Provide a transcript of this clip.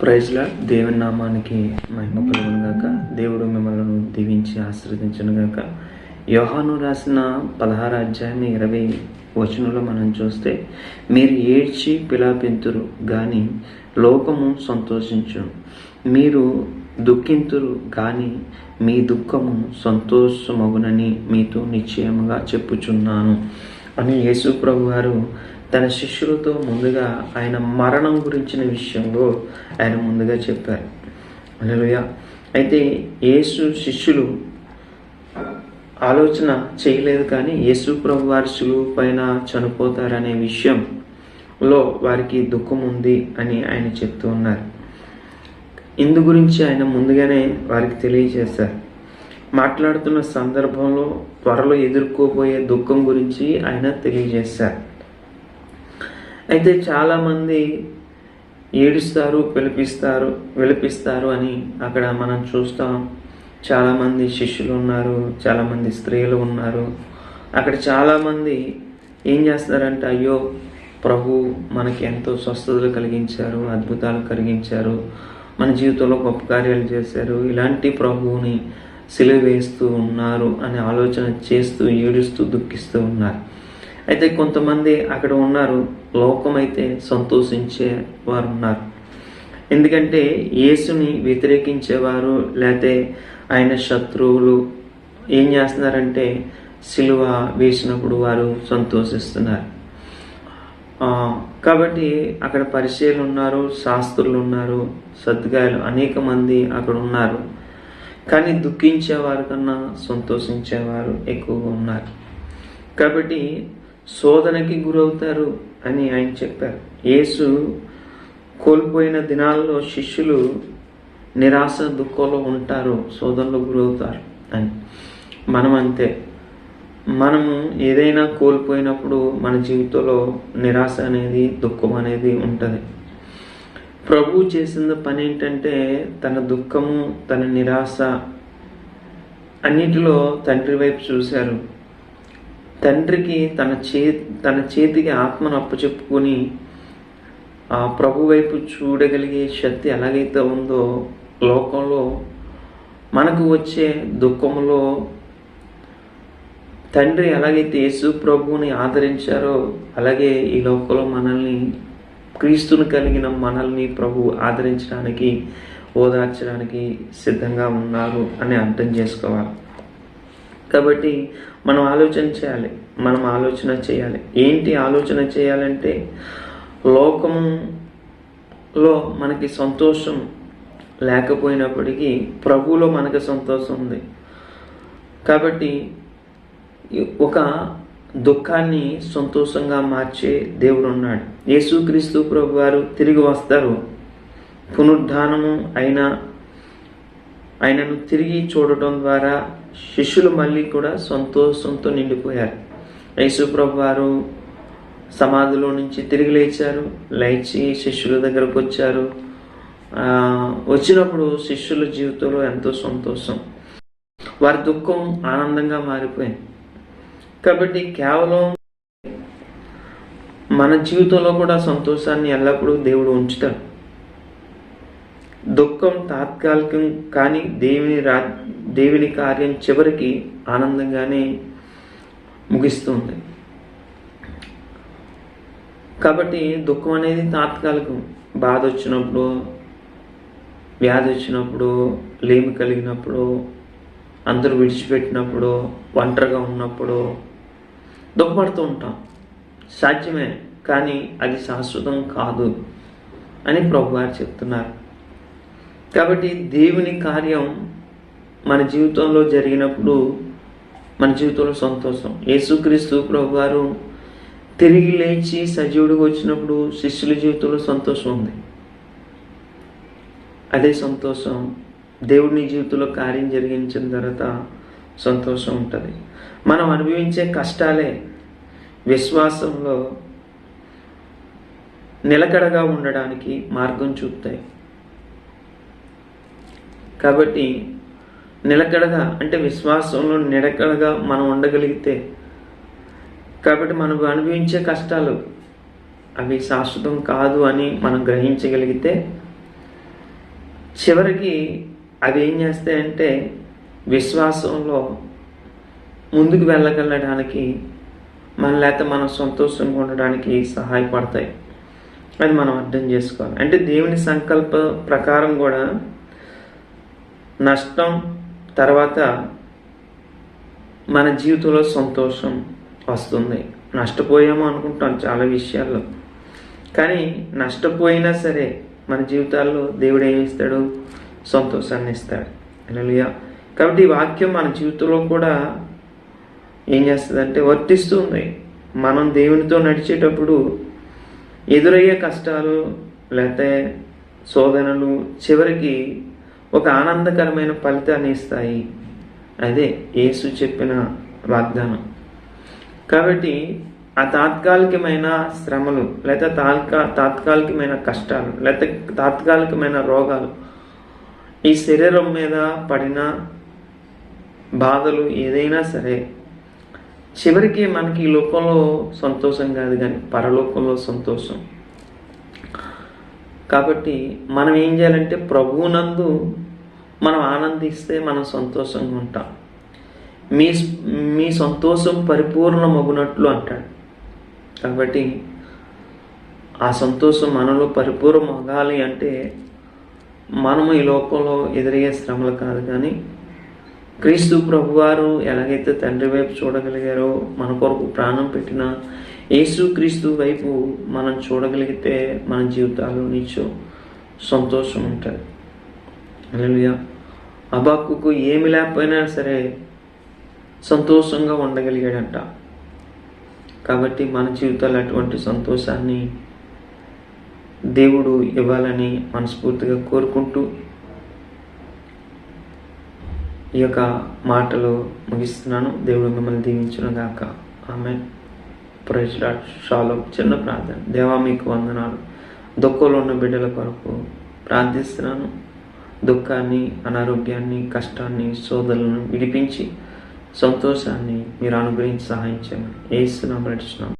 ప్రైజ్లా దేవుని నామానికి మహిమ కలుగును గాక. దేవుడు మిమ్మల్ని దీవించి ఆశీర్వదించును గాక. యోహాను రాసిన 16 అధ్యాయం 20 వచనంలో మనం చూస్తే, మీరు ఏడ్చి పిలాపింతురు గాని లోకము సంతోషించును, మీరు దుఃఖింతురు గాని మీ దుఃఖము సంతోషమగునని మీతో నిశ్చయముగా చెప్పుచున్నాను అని యేసు ప్రభు వారు తన శిష్యులతో ముందుగా ఆయన మరణం గురించిన విషయంలో ఆయన ముందుగా చెప్పారు. హల్లెలూయా. అయితే యేసు శిష్యులు ఆలోచన చేయలేదు, కానీ యేసు ప్రభు వారి శిలువ పైన చనిపోతారనే విషయంలో వారికి దుఃఖం ఉంది అని ఆయన చెప్తూ ఉన్నారు. ఇందు గురించి ఆయన ముందుగానే వారికి తెలియజేశారు. మాట్లాడుతున్న సందర్భంలో త్వరలో ఎదుర్కోబోయే దుఃఖం గురించి ఆయన తెలియజేశారు. అయితే చాలామంది ఏడుస్తారు, విలపిస్తారు అని అక్కడ మనం చూస్తాం. చాలామంది శిష్యులు ఉన్నారు, చాలామంది స్త్రీలు ఉన్నారు. అక్కడ చాలామంది ఏం చేస్తారంటే, అయ్యో ప్రభు మనకి ఎంతో స్వస్థతలు కలిగించారు, అద్భుతాలు కలిగించారు, మన జీవితంలో గొప్ప కార్యాలు చేశారు, ఇలాంటి ప్రభువుని సిలువ వేస్తూ ఉన్నారు అని ఆలోచన చేస్తూ ఏడుస్తూ దుఃఖిస్తూ ఉన్నారు. అయితే కొంతమంది అక్కడ ఉన్నారు, లోకమైతే సంతోషించే వారు ఉన్నారు. ఎందుకంటే యేసుని వ్యతిరేకించేవారు లేకపోతే ఆయన శత్రువులు ఏం చేస్తున్నారంటే సిలువ వేసినప్పుడు వారు సంతోషిస్తున్నారు. కాబట్టి అక్కడ పరిచయులు ఉన్నారు, శాస్త్రులు ఉన్నారు, సద్గాయలు అనేక మంది అక్కడ ఉన్నారు. కానీ దుఃఖించేవారు కన్నా సంతోషించేవారు ఎక్కువగా ఉన్నారు. కాబట్టి శోధనకి గురవుతారు అని ఆయన చెప్పారు. యేసు కోల్పోయిన దినాల్లో శిష్యులు నిరాశ దుఃఖంలో ఉంటారు, శోధనలో గురవుతారు అని. మనం అంతే, మనము ఏదైనా కోల్పోయినప్పుడు మన జీవితంలో నిరాశ అనేది, దుఃఖం అనేది ఉంటుంది. ప్రభు చేసిన పని ఏంటంటే తన దుఃఖము, తన నిరాశ అన్నిటిలో తండ్రి వైపు చూశారు. తండ్రికి తన చేతికి ఆత్మను అప్పచెప్పుకొని ఆ ప్రభు వైపు చూడగలిగే శక్తి ఎలాగైతే ఉందో, లోకంలో మనకు వచ్చే దుఃఖంలో తండ్రి ఎలాగైతే యేసు ప్రభువుని ఆదరించారో, అలాగే ఈ లోకంలో మనల్ని, క్రీస్తుని కలిగిన మనల్ని ప్రభు ఆదరించడానికి, ఓదార్చడానికి సిద్ధంగా ఉన్నారు అని అర్థం చేసుకోవాలి. కాబట్టి మనం ఆలోచన చేయాలి. ఏంటి ఆలోచన చేయాలంటే, లోకంలో మనకి సంతోషం లేకపోయినప్పటికీ ప్రభువులో మనకి సంతోషం ఉంది. కాబట్టి ఒక దుఃఖాన్ని సంతోషంగా మార్చే దేవుడు ఉన్నాడు. యేసుక్రీస్తు ప్రభు వారు తిరిగి వస్తారు. పునరుద్ధానము ఆయనను తిరిగి చూడటం ద్వారా శిష్యులు మళ్ళీ కూడా సంతోషంతో నిండిపోయారు. యేసు ప్రభు వారు సమాధిలో నుంచి తిరిగి లేచి శిష్యుల దగ్గరకు వచ్చారు. వచ్చినప్పుడు శిష్యుల జీవితంలో ఎంతో సంతోషం, వారి దుఃఖం ఆనందంగా మారిపోయింది. కాబట్టి కేవలం మన జీవితంలో కూడా సంతోషాన్ని ఎల్లప్పుడూ దేవుడు ఉంచుతాడు. దుఃఖం తాత్కాలికం, కానీ దేవుని కార్యం చివరికి ఆనందంగానే ముగిస్తుంది. కాబట్టి దుఃఖం అనేది తాత్కాలికం. బాధ వచ్చినప్పుడు, వ్యాధి వచ్చినప్పుడు, లేమి కలిగినప్పుడు, అందరూ విడిచిపెట్టినప్పుడు, ఒంటరిగా ఉన్నప్పుడు దుఃఖపడుతూ ఉంటాం. సాధ్యమే, కానీ అది శాశ్వతం కాదు అని ప్రభువారు చెప్తున్నారు. కాబట్టి దేవుని కార్యం మన జీవితంలో జరిగినప్పుడు మన జీవితంలో సంతోషం. యేసుక్రీస్తు ప్రభువారు తిరిగి లేచి సజీవుడిగా వచ్చినప్పుడు శిష్యుల జీవితంలో సంతోషం ఉంది. అదే సంతోషం దేవుని జీవితంలో కార్యం జరిగించిన తర్వాత సంతోషం ఉంటుంది. మనం అనుభవించే కష్టాలే విశ్వాసంలో నిలకడగా ఉండడానికి మార్గం చూపుతాయి. కాబట్టి నిలకడగా అంటే విశ్వాసంలో నిలకడగా మనం ఉండగలిగితే, కాబట్టి మనం అనుభవించే కష్టాలు అవి శాశ్వతం కాదు అని మనం గ్రహించగలిగితే చివరికి అవి ఏం చేస్తాయంటే విశ్వాసంలో ముందుకు వెళ్ళగలడానికి లేకపోతే మనం సంతోషంగా ఉండడానికి సహాయపడతాయి. అది మనం అర్థం చేసుకోవాలి. అంటే దేవుని సంకల్ప ప్రకారం కూడా నష్టం తర్వాత మన జీవితంలో సంతోషం వస్తుంది. నష్టపోయాము అనుకుంటాం చాలా విషయాల్లో, కానీ నష్టపోయినా సరే మన జీవితాల్లో దేవుడు ఏమి ఇస్తాడు? సంతోషాన్ని ఇస్తాడు. హల్లెలూయా. కాబట్టి ఈ వాక్యం మన జీవితంలో కూడా ఏం చేస్తుందంటే వర్తిస్తుంది. మనం దేవునితో నడిచేటప్పుడు ఎదురయ్యే కష్టాలు లేకపోతే శోధనలు చివరికి ఒక ఆనందకరమైన ఫలితాన్ని ఇస్తాయి. అదే యేసు చెప్పిన వాగ్దానం. కాబట్టి ఆ తాత్కాలికమైన శ్రమలు లేదా తాత్కాలికమైన కష్టాలు లేకపోతే తాత్కాలికమైన రోగాలు, ఈ శరీరం మీద పడిన బాధలు ఏదైనా సరే చివరికి మనకి ఈ లోకంలో సంతోషం కాదు కానీ పరలోకంలో సంతోషం. కాబట్టి మనం ఏం చేయాలంటే ప్రభువునందు మనం ఆనందిస్తే మనం సంతోషంగా ఉంటాం. మీ సంతోషం పరిపూర్ణమగునట్లు అంటాడు. కాబట్టి ఆ సంతోషం మనలో పరిపూర్ణమగాలి అంటే మనము ఈ లోకంలో ఎదురయ్యే శ్రమలు కాదు కానీ క్రీస్తు ప్రభువారు ఎలాగైతే తండ్రి వైపు చూడగలిగారో, మన కొరకు ప్రాణం పెట్టిన యేసు క్రీస్తు వైపు మనం చూడగలిగితే మన జీవితాల్లో నిత్యం సంతోషం ఉంటుంది. హల్లెలూయా. హబక్కూకు ఏమి లేకపోయినా సరే సంతోషంగా ఉండగలిగాడంట. కాబట్టి మన జీవితాల్లో అటువంటి సంతోషాన్ని దేవుడు ఇవ్వాలని మనస్ఫూర్తిగా కోరుకుంటూ ఈ యొక్క మాటలు ముగిస్తున్నాను. దేవుడు మిమ్మల్ని దీవించును గాక. ఆమేన్. Praise Lord. షాలోమ్. చిన్న ప్రార్థన. దేవా మీకు వందనాలు. దుఃఖంలో ఉన్న బిడ్డల కొరకు ప్రార్థిస్తున్నాను. దుఃఖాన్ని, అనారోగ్యాన్ని, కష్టాన్ని, శోధనలను విడిపించి సంతోషాన్ని మీరు అనుగ్రహించి సహాయం చేయమని యేసు నామములో అడుగుచున్నాను.